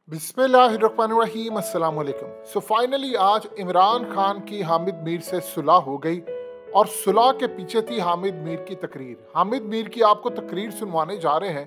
बिस्मिल्लाहिर्रहमानिर्रहीम अस्सलाम वालेकुम। सो फाइनली आज इमरान खान की हामिद मीर से सुलह हो गई और सुलह के पीछे थी हामिद मीर की तकरीर। हामिद मीर की आपको तकरीर सुनवाने जा रहे हैं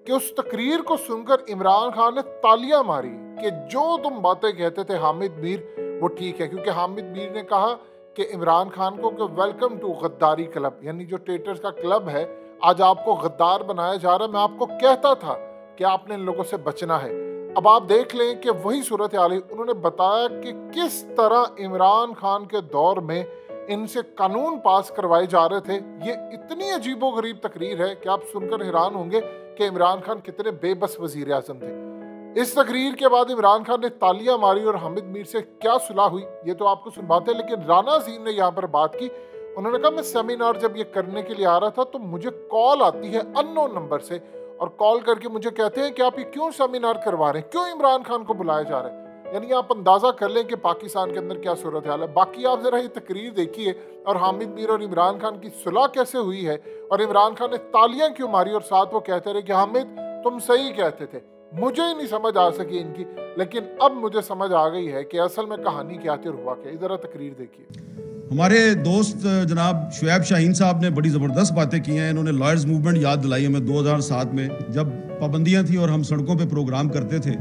कि उस तकरीर को सुनकर इमरान खान ने तालियां मारी कि जो तुम बातें कहते थे हामिद मीर वो ठीक है, क्योंकि हामिद मीर ने कहा कि इमरान खान को कि वेलकम टू गद्दारी क्लब, यानी जो ट्रेटर्स का क्लब है, आज आपको गद्दार बनाया जा रहा है। मैं आपको कहता था कि आपने इन लोगों से बचना है। अब आप देख लें कि वही सूरत हाल है। उन्होंने बताया कि किस तरह इमरान खान के दौर में इनसे कानून पास करवाए जा रहे थे। ये इतनी अजीबोगरीब तकरीर है कि आप सुनकर हैरान होंगे कि इमरान खान कितने बेबस वजीर आज़म थे। इस तकरीर के बाद इमरान खान ने तालियां मारी और हामिद मीर से क्या सुलह हुई ये तो आपको सुनवाते हैं, लेकिन राना ज़ीम ने यहाँ पर बात की। उन्होंने कहा मैं सेमिनार जब ये करने के लिए आ रहा था तो मुझे कॉल आती है अननोन नंबर से और कॉल करके मुझे कहते हैं कि आप ये क्यों सेमिनार करवा रहे हैं, क्यों इमरान खान को बुलाया जा रहा है। यानी आप अंदाज़ा कर लें कि पाकिस्तान के अंदर क्या सूरत हाल है। बाकी आप ज़रा ये तकरीर देखिए और हामिद मीर और इमरान खान की सुलह कैसे हुई है और इमरान खान ने तालियां क्यों मारी और साथ वो कहते रहे कि हामिद तुम सही कहते थे। मुझे ही नहीं समझ आ सकी इनकी, लेकिन अब मुझे समझ आ गई है कि असल में कहानी क्या थी और हुआ क्या। ज़रा तकरीर देखिए। हमारे दोस्त जनाब शुएब शाहीन साहब ने बड़ी ज़बरदस्त बातें की हैं। इन्होंने लॉयर्स मूवमेंट याद दिलाई हमें 2007 में, जब पाबंदियां थी और हम सड़कों पे प्रोग्राम करते थे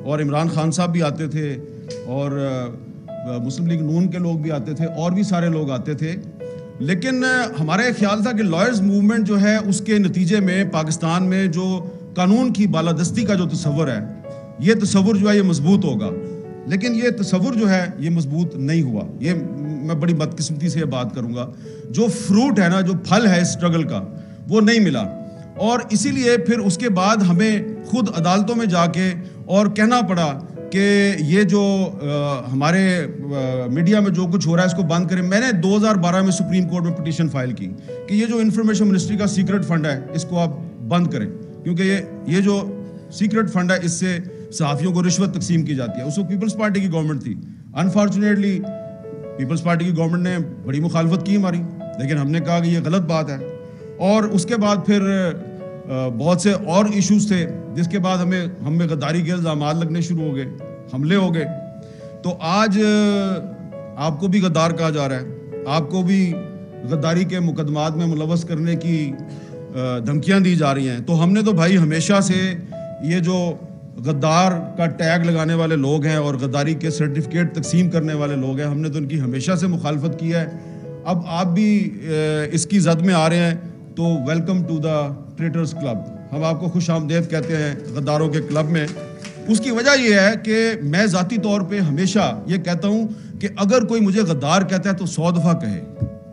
और इमरान खान साहब भी आते थे और मुस्लिम लीग नून के लोग भी आते थे और भी सारे लोग आते थे। लेकिन हमारा ख्याल था कि लॉयर्स मूवमेंट जो है उसके नतीजे में पाकिस्तान में जो कानून की बालादस्ती का जो तस्वर है, ये तस्वुर जो है ये मजबूत होगा, लेकिन ये तस्वुर जो है ये मजबूत नहीं हुआ। ये मैं बड़ी बदकिस्मती से ये बात करूंगा, जो फ्रूट है ना, जो फल है स्ट्रगल का, वो नहीं मिला। और इसीलिए फिर उसके बाद हमें खुद अदालतों में जाके और कहना पड़ा कि ये जो हमारे मीडिया में जो कुछ हो रहा है इसको बंद करें। मैंने 2012 में सुप्रीम कोर्ट में पिटीशन फाइल की कि ये जो इंफॉर्मेशन मिनिस्ट्री का सीक्रेट फंड है इसको आप बंद करें, क्योंकि ये जो सीक्रेट फंड है इससे सहाफ़ियों को रिश्वत तकसीम की जाती है। उसको पीपल्स पार्टी की गवर्नमेंट थी। अनफॉर्चुनेटली पीपल्स पार्टी की गवर्नमेंट ने बड़ी मुखालफत की हमारी, लेकिन हमने कहा कि ये गलत बात है। और उसके बाद फिर बहुत से और इश्यूज थे, जिसके बाद हमें गद्दारी के इल्ज़ामात लगने शुरू हो गए, हमले हो गए। तो आज आपको भी गद्दार कहा जा रहा है, आपको भी गद्दारी के मुकदमात में मुलव्वस करने की धमकियां दी जा रही हैं। तो हमने तो भाई हमेशा से ये जो गद्दार का टैग लगाने वाले लोग हैं और गद्दारी के सर्टिफिकेट तकसीम करने वाले लोग हैं, हमने तो उनकी हमेशा से मुखालफत की है। अब आप भी इसकी जद में आ रहे हैं तो welcome to the traitors club. हम आपको खुश आमदेद कहते हैं गद्दारों के क्लब में। उसकी वजह यह है कि मैं ज़ाती तौर पे हमेशा ये कहता हूँ कि अगर कोई मुझे गद्दार कहता है तो 100 दफ़ा कहे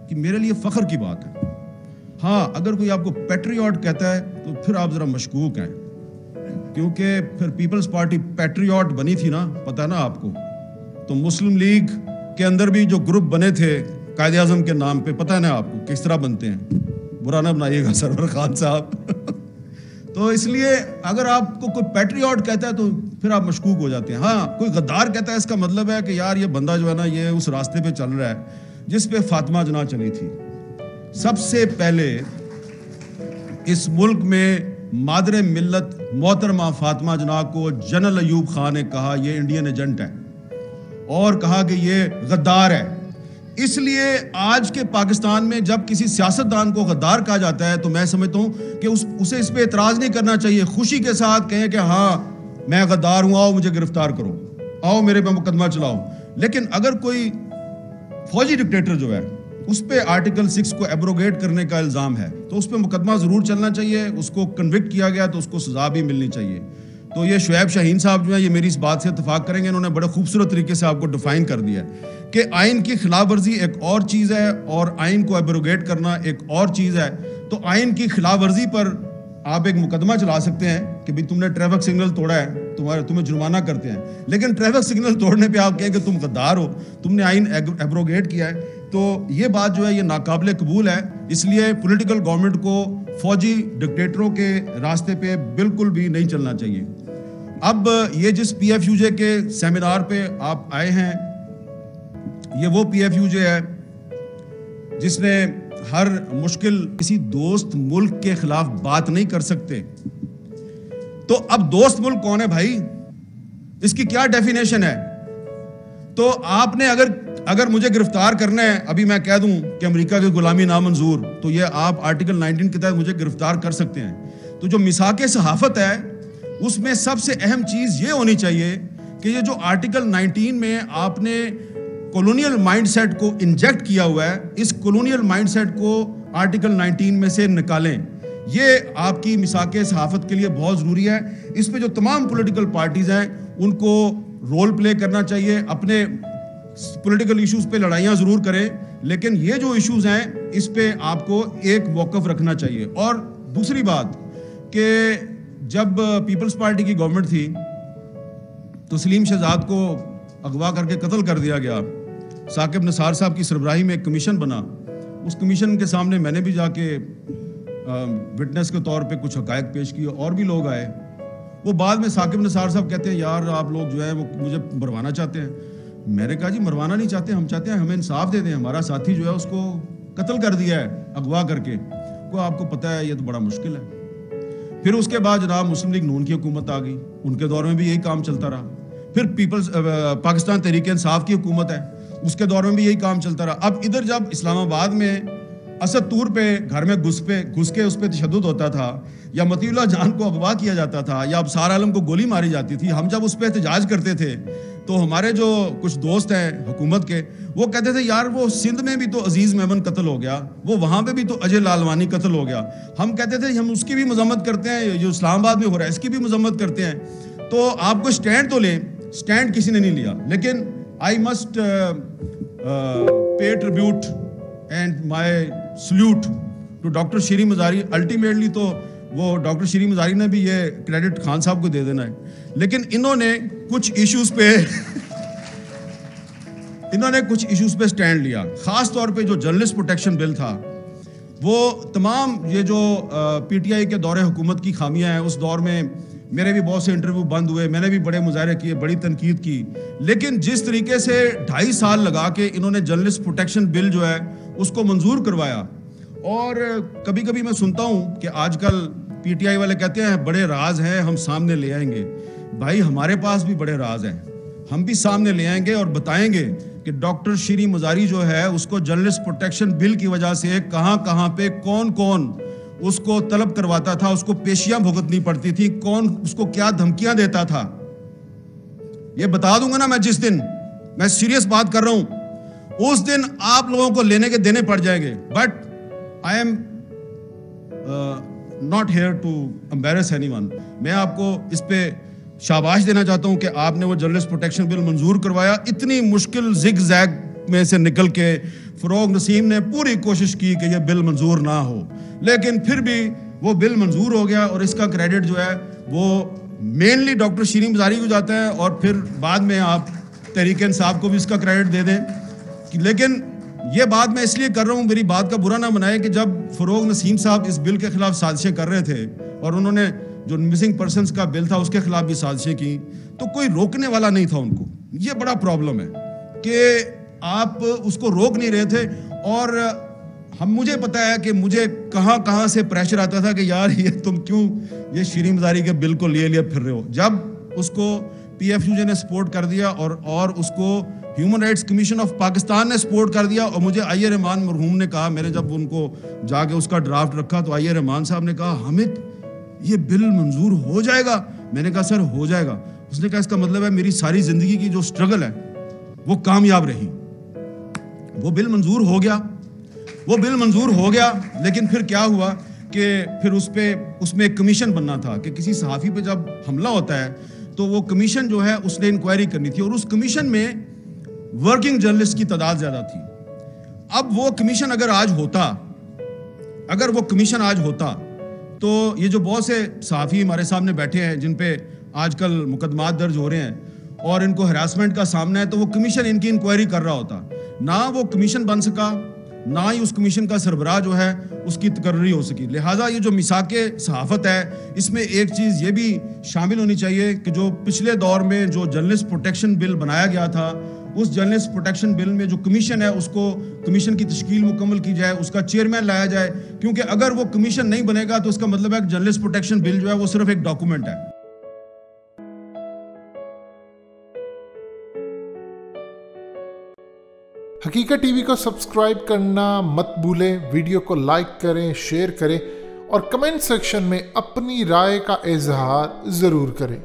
कि मेरे लिए फ़ख्र की बात है। हाँ, अगर कोई आपको पैट्रियट कहता है तो फिर आप ज़रा मशकूक हैं, क्योंकि फिर पीपल्स पार्टी पैट्रियट बनी थी ना, पता ना आपको। तो मुस्लिम लीग के अंदर भी जो ग्रुप बने थे कायदे आज़म के नाम पे, पता है ना आपको किस तरह बनते हैं। बुरा ना बनाइएगा सरवर खान साहब। तो इसलिए अगर आपको कोई पैट्रियट कहता है तो फिर आप मशकूक हो जाते हैं। हाँ, कोई गद्दार कहता है इसका मतलब है कि यार ये बंदा जो है ना ये उस रास्ते पे चल रहा है जिस पे फातिमा जना चली थी। सबसे पहले इस मुल्क में मादरे मिल्लत मोहतरमा फातिमा जना को जनरल अयूब खान ने कहा ये इंडियन एजेंट है और कहा कि ये गद्दार है। इसलिए आज के पाकिस्तान में जब किसी सियासतदान को गद्दार कहा जाता है तो मैं समझता हूं कि उसे इस पे एतराज नहीं करना चाहिए। खुशी के साथ कहें कि हाँ मैं गद्दार हूं, आओ मुझे गिरफ्तार करो, आओ मेरे पे मुकदमा चलाओ। लेकिन अगर कोई फौजी डिक्टेटर जो है उस पे आर्टिकल 6 को एब्रोगेट करने का इल्ज़ाम है तो उस पे मुकदमा ज़रूर चलना चाहिए। उसको कन्विक्ट किया गया तो उसको सज़ा भी मिलनी चाहिए। तो ये शुएब शाहीन साहब जो है ये मेरी इस बात से इत्तेफाक करेंगे। इन्होंने बड़े खूबसूरत तरीके से आपको डिफाइन कर दिया कि आइन की खिलाफ वर्जी एक और चीज़ है और आइन को एब्रोगेट करना एक और चीज़ है। तो आइन की खिलाफ वर्जी पर आप एक मुकदमा चला सकते हैं कि भाई तुमने ट्रैफिक सिग्नल तोड़ा है, तुम्हें जुर्माना करते हैं। लेकिन ट्रैफिक सिग्नल तोड़ने पे आप कहें कि तुम गद्दार हो, तुमने आइन एब्रोगेट किया है, तो ये बात जो है ये नाकाबिले कबूल है। इसलिए पॉलिटिकल गवर्नमेंट को फौजी डिक्टेटरों के रास्ते पे बिल्कुल भी नहीं चलना चाहिए। अब ये जिस PFUJ के सेमिनार पे आप आए हैं, ये वो PFUJ है जिसने हर मुश्किल किसी दोस्त मुल्क के खिलाफ बात नहीं कर सकते। तो अब दोस्त मुल्क कौन है भाई? اس کی کیا ڈیفینیشن ہے؟ تو آپ نے اگر مجھے گرفتار کرنا ہے، ابھی میں کہہ دوں کہ امریکہ کی غلامی نامنظور، تو یہ آپ آرٹیکل 19 کے تحت مجھے گرفتار کر سکتے ہیں. تو جو میثاق صحافت ہے اس میں سب سے اہم چیز یہ ہونی چاہیے کہ یہ جو آرٹیکل 19 میں آپ نے کولونیل مائنڈ سیٹ کو انجیکٹ کیا ہوا ہے، اس کولونیل مائنڈ سیٹ کو آرٹیکل 19 میں سے نکالیں. یہ آپ کی میثاق صحافت کے لیے بہت ضروری ہے. اس پہ جو تمام پولیٹیکل پارٹیز ہیں ان کو رول پلے کرنا چاہیے. اپنے پولیٹیکل ایشوز پہ لڑائیاں ضرور کریں، لیکن یہ جو ایشوز ہیں اس پہ آپ کو ایک موقف رکھنا چاہیے. اور دوسری بات کہ جب پیپلز پارٹی کی گورنمنٹ تھی تو سلیم شہزاد کو اغوا کر کے قتل کر دیا گیا. ثاقب نثار صاحب کی سربراہی میں ایک کمیشن بنا. اس کمیشن کے سامنے میں نے بھی جا کے وٹنس کے طور پہ کچھ حقائق پیش کیے، اور بھی لوگ آئے. وہ بعد میں ثاقب نثار صاحب کہتے ہیں یار آپ لوگ جو ہے وہ مجھے مروانا چاہتے ہیں. میں نے کہا جی مروانا نہیں چاہتے، ہم چاہتے ہیں ہمیں انصاف دے دیں. ہمارا ساتھی جو ہے اس کو قتل کر دیا ہے اغوا کر کے. کو آپ کو پتہ ہے یہ تو بڑا مشکل ہے. پھر اس کے بعد جناب مسلم لیگ نون کی حکومت آ گئی، ان کے دور میں بھی یہی کام چلتا رہا. پھر پاکستان تحریک انصاف کی حکومت ہے، اس کے دور میں بھی یہی کام چلتا رہا. اب ادھر جب اسلام آباد میں اسد طور پہ گھر میں گھس کے اس پہ تشدد ہوتا تھا، یا مطیع اللہ جان کو اغوا کیا جاتا تھا، یا ابصار عالم کو گولی ماری جاتی تھی، ہم جب اس پہ احتجاج کرتے تھے تو ہمارے جو کچھ دوست ہیں حکومت کے وہ کہتے تھے یار وہ سندھ میں بھی تو عزیز میمن قتل ہو گیا، وہ وہاں پہ بھی تو اجے لالوانی قتل ہو گیا. ہم کہتے تھے ہم اس کی بھی مذمت کرتے ہیں، جو اسلام آباد میں ہو رہا ہے اس کی بھی مذمت کرتے ہیں. تو آپ کو اسٹینڈ تو لیں، اسٹینڈ کسی نے نہیں لیا. لیکن I must pay tribute and my salute to doctor Shireen Mazari. Ultimately تو وہ ڈاکٹر شیریں مزاری نے بھی یہ کریڈٹ خان صاحب کو دے دینا ہے، لیکن انہوں نے کچھ ایشوز پہ سٹینڈ لیا. خاص طور پہ جو جرنلسٹ پروٹیکشن بل تھا، وہ تمام یہ جو پی ٹی آئی کے دور حکومت کی خامیاں ہیں، اس دور میں میرے بھی بہت سے انٹرویو بند ہوئے، میں نے بھی بڑے مظاہرے کیے، بڑی تنقید کی. لیکن جس طریقے سے 2.5 سال لگا کے انہوں نے جرنلسٹ پروٹیکشن بل جو ہے اس کو منظور کروایا. اور کبھی کبھی میں سنتا ہوں کہ آج کل پی ٹی آئی والے کہتے ہیں بڑے راز ہیں ہم سامنے لے آئیں گے. بھائی ہمارے پاس بھی بڑے راز ہیں، ہم بھی سامنے لے آئیں گے اور بتائیں گے کہ ڈاکٹر شیریں مزاری جو ہے اس کو جرنلسٹ پروٹیکشن بل کی وجہ سے کہاں پہ کون اس کو طلب کرواتا تھا، اس کو پیشیاں بھگتنی پڑتی تھی، کون اس کو کیا دھمکیاں دیتا تھا. یہ بتا دوں گا نا میں، جس دن میں سیریس بات کر رہا ہوں اس دن آپ لوگوں کو لینے کے دینے پڑ جائیں گے. But I am not here to embarrass anyone. میں آپ کو اس پہ شاباش دینا چاہتا ہوں کہ آپ نے وہ جرنلسٹ پروٹیکشن بل منظور کروایا. اتنی مشکل زگ زیگ میں سے نکل کے فروغ نسیم نے پوری کوشش کی کہ یہ بل منظور نہ ہو، لیکن پھر بھی وہ بل منظور ہو گیا. اور اس کا کریڈٹ جو ہے وہ مینلی ڈاکٹر شیریں مزاری کو جاتا ہے، اور پھر بعد میں آپ تحریک انصاف کو بھی اس کا کریڈٹ دے دیں. لیکن یہ بات میں اس لیے کر رہا ہوں، میری بات کا برا نہ بنائے، کہ جب فروغ نسیم صاحب اس بل کے خلاف سازشیں کر رہے تھے اور انہوں نے جو مسنگ پرسنز کا بل تھا اس کے خلاف بھی سازشیں کی، تو کوئی روکنے والا نہیں تھا ان کو. یہ بڑا پرابلم ہے کہ آپ اس کو روک نہیں رہے تھے. اور مجھے پتا ہے کہ مجھے کہاں سے پریشر آتا تھا کہ یار یہ تم کیوں یہ شیریں مزاری کے بل کو لیے پھر رہے ہو. جب اس کو پی ایف یو جے نے سپورٹ کر دیا اور اس کو human rights commission of Pakistan نے سپورٹ کر دیا، اور مجھے آئی رحمان مرحوم نے کہا، میں نے جب ان کو جا کے اس کا ڈرافٹ رکھا تو آئی رحمان صاحب نے کہا حامد یہ بل منظور ہو جائے گا. میں نے کہا سر ہو جائے گا. اس نے کہا اس کا مطلب ہے میری ساری زندگی کی جو سٹرگل ہے وہ کامیاب رہی. وہ بل منظور ہو گیا. لیکن پھر کیا ہوا کہ پھر اس میں ایک کمیشن بننا تھا کہ کسی صحافی پہ جب حملہ ہوتا ہے تو وہ کمیشن جو ہے اس نے انکوائری کرنی تھی، اور اس کمیشن میں ورکنگ جرنلسٹ کی تعداد زیادہ تھی. اب وہ کمیشن اگر وہ کمیشن آج ہوتا تو یہ جو بہت سے صحافی ہمارے سامنے بیٹھے ہیں جن پہ آج کل مقدمات درج ہو رہے ہیں اور ان کو ہراسمنٹ کا سامنا ہے، تو وہ کمیشن ان کی انکوائری کر رہا ہوتا. نہ وہ کمیشن بن سکا، نہ ہی اس کمیشن کا سربراہ جو ہے اس کی تقرری ہو سکی. لہٰذا یہ جو میثاق صحافت ہے اس میں ایک چیز یہ بھی شامل ہونی چاہیے کہ جو پچھلے دور میں جو جرنلسٹ پروٹیکشن بل بنایا گیا تھا، اس جرنلسٹ پروٹیکشن بل میں جو کمیشن ہے اس کو کمیشن کی تشکیل مکمل کی جائے، اس کا چیئرمین لایا جائے. کیونکہ اگر وہ کمیشن نہیں بنے گا تو اس کا مطلب ہے کہ جرنلسٹ پروٹیکشن بل جو ہے وہ صرف ایک ڈاکومنٹ ہے. حقیقت ٹی وی کو سبسکرائب کرنا مت بھولیں، ویڈیو کو لائک کریں، شیئر کریں اور کمنٹ سیکشن میں اپنی رائے کا اظہار ضرور کریں۔